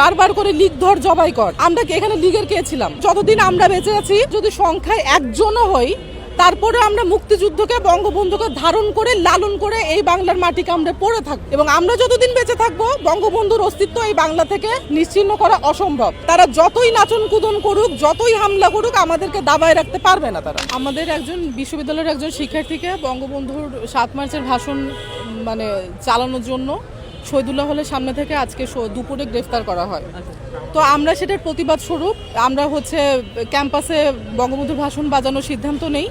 বারবার করে লীগ ধর জবাই কর। আমরা এখানে লীগের কে ছিলাম? যতদিন আমরা বেঁচে আছি, যদি সংখ্যায় একজনও হই, তারপরে আমরা মুক্তিযুদ্ধকে, বঙ্গবন্ধুকে ধারণ করে লালন করে এই বাংলার মাটিকে আমরা পড়ে থাকবো। এবং আমরা যতদিন বেঁচে থাকবো, বঙ্গবন্ধুর অস্তিত্ব এই বাংলা থেকে নিশ্চিহ্ন করা অসম্ভব। তারা যতই নাচন কুদন করুক, যতই হামলা করুক, আমাদেরকে দাবায় রাখতে পারবে না তারা। আমাদের একজন বিশ্ববিদ্যালয়ের একজন শিক্ষার্থীকে বঙ্গবন্ধুর 7 মার্চের ভাষণ চালানোর জন্য শহীদুল্লাহ হলের সামনে থেকে আজকে দুপুরে গ্রেফতার করা হয়। তো আমরা সেটার প্রতিবাদ স্বরূপ আমরা ক্যাম্পাসে বঙ্গবন্ধুর ভাষণ বাজানোর সিদ্ধান্ত নেই।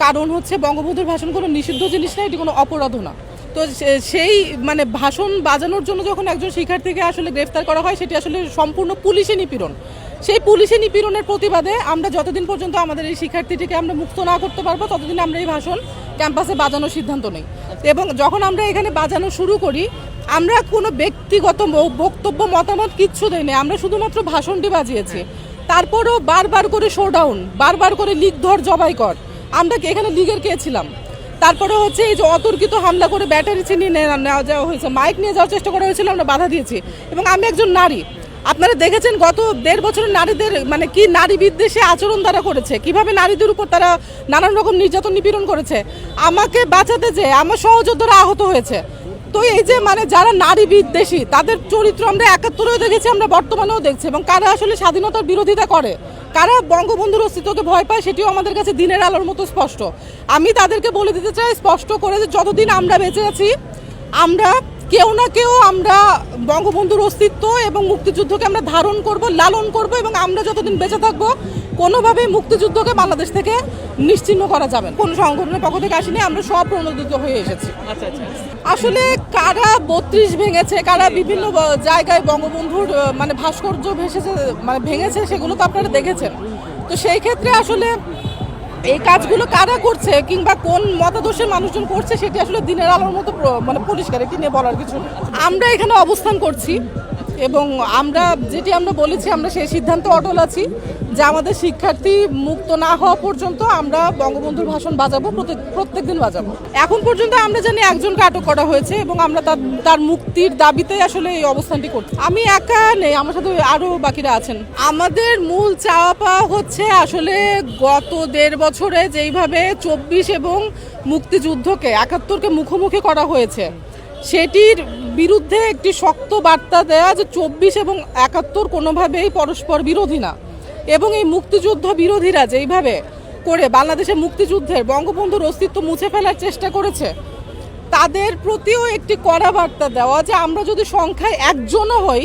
কারণ বঙ্গবন্ধুর ভাষণ কোনো নিষিদ্ধ জিনিস না, এটি কোনো অপরাধও না। তো সেই ভাষণ বাজানোর জন্য যখন একজন শিক্ষার্থীকে আসলে গ্রেফতার করা হয়, সেটি আসলে সম্পূর্ণ পুলিশি নিপীড়ন। সেই পুলিশি নিপীড়নের প্রতিবাদে আমরা যতদিন পর্যন্ত আমাদের এই শিক্ষার্থীটিকে আমরা মুক্ত না করতে পারবো, ততদিন আমরা এই ভাষণ ক্যাম্পাসে বাজানোর সিদ্ধান্ত নেই। এবং যখন আমরা এখানে বাজানো শুরু করি, আমরা কোনো ব্যক্তিগত বক্তব্য মতামত কিচ্ছু দেয়নি, আমরা শুধুমাত্র ভাষণটি বাজিয়েছি। তারপরও বারবার করে শোডাউন, বারবার করে লীগ ধর জবাই কর। আমরা এখানে লীগের কে ছিলাম? তারপরে এই যে অতর্কিত হামলা করে ব্যাটারি চিনিয়ে নেওয়া যাওয়া হয়েছে, মাইক নিয়ে যাওয়ার চেষ্টা করা হয়েছিল, আমরা বাধা দিয়েছি। এবং আমি একজন নারী, আপনারা দেখেছেন গত 1.5 বছরের নারীদের কি নারী বিদ্বেষী আচরণ তারা করেছে, কিভাবে নারীদের উপর তারা নানান রকম নির্যাতন নিপীড়ন করেছে। আমাকে বাঁচাতে যে আমার সহযোদ্ধারা আহত হয়েছে। তো এই যে যারা নারী বিদ্বেষী, তাদের চরিত্র আমরা 71-এও দেখেছি, আমরা বর্তমানেও দেখছি। এবং কারা আসলে স্বাধীনতার বিরোধিতা করে, কারা বঙ্গবন্ধুর অস্তিত্বকে ভয় পায়, সেটিও আমাদের কাছে দিনের আলোর মতো স্পষ্ট। আমি তাদেরকে বলে দিতে চাই স্পষ্ট করে যে যতদিন আমরা বেঁচে আছি, আমরা কেউ না কেউ আমরা বঙ্গবন্ধুর অস্তিত্ব এবং মুক্তিযুদ্ধকে আমরা ধারণ করব, লালন করব। এবং আমরা যতদিন বেঁচে থাকবো, কোনোভাবেই মুক্তিযুদ্ধকে বাংলাদেশ থেকে নিশ্চিহ্ন করা যাবে না। কোনো সংগঠনের পক্ষ থেকে আসেনি, আমরা সব প্রণোদিত হয়ে এসেছি। আসলে কারা 32 ভেঙেছে, কারা বিভিন্ন জায়গায় বঙ্গবন্ধুর ভাস্কর্য ভেঙেছে, সেগুলো তো আপনারা দেখেছেন। তো সেই ক্ষেত্রে আসলে এই কাজগুলো কারা করছে কিংবা কোন মতাদর্শের মানুষজন করছে, সেটি আসলে দিনের আলোর মতো পরিষ্কার, এটি নিয়ে বলার কিছু নেই। আমরা এখানে অবস্থান করছি এবং আমরা বলেছি, আমরা সেই সিদ্ধান্তে অটল আছি যে আমাদের শিক্ষার্থী মুক্ত না হওয়া পর্যন্ত আমরা বঙ্গবন্ধুর ভাষণ বাজাবো, প্রত্যেকদিন বাজাবো। এখন পর্যন্ত আমরা জানি একজনকে আটক করা হয়েছে এবং আমরা তার মুক্তির দাবিতে আসলে এই অবস্থানটি করছি। আমি একা নেই, আমার সাথে আরো বাকিরা আছেন। আমাদের মূল চাওয়া পাওয়া আসলে গত 1.5 বছরে যেইভাবে 24 এবং মুক্তিযুদ্ধকে 71কে মুখোমুখি করা হয়েছে, সেটির বিরুদ্ধে একটি শক্ত বার্তা দেয়া যে 24 এবং 71 কোনোভাবেই পরস্পর বিরোধী না। এবং এই মুক্তিযুদ্ধ বিরোধীরা যেইভাবে করে বাংলাদেশের মুক্তিযুদ্ধের বঙ্গবন্ধুর অস্তিত্ব মুছে ফেলার চেষ্টা করেছে, তাদের প্রতিও একটি কড়া বার্তা দেওয়া যে আমরা যদি সংখ্যায় একজনও হই,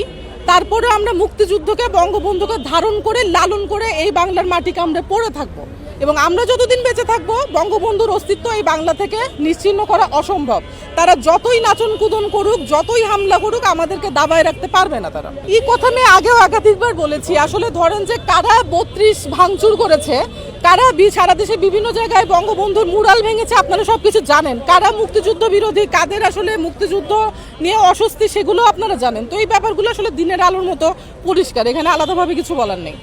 তারপরে আমরা মুক্তিযুদ্ধকে, বঙ্গবন্ধুকে ধারণ করে লালন করে এই বাংলার মাটিকে আমরা পড়ে থাকবো। এবং আমরা যতদিন বেঁচে থাকবো, বঙ্গবন্ধুর অস্তিত্ব এই বাংলা থেকে নিশ্চিহ্ন করা অসম্ভব। তারা যতই নাচন কুদন করুক, যতই হামলা করুক, আমাদেরকে দাবায় রাখতে পারবে না তারা। এই কথা আমি আগেও একাধিকবার বলেছি। আসলে ধরেন যে কারা 32 ভাঙচুর করেছে, কারা সারা দেশে বিভিন্ন জায়গায় বঙ্গবন্ধুর মুরাল ভেঙেছে, আপনারা সবকিছু জানেন। কারা মুক্তিযুদ্ধ বিরোধী, কাদের আসলে মুক্তিযুদ্ধ নিয়ে অস্বস্তি, সেগুলো আপনারা জানেন। তো এই ব্যাপারগুলো আসলে দিনের আলোর মতো পরিষ্কার, এখানে আলাদাভাবে কিছু বলার নেই।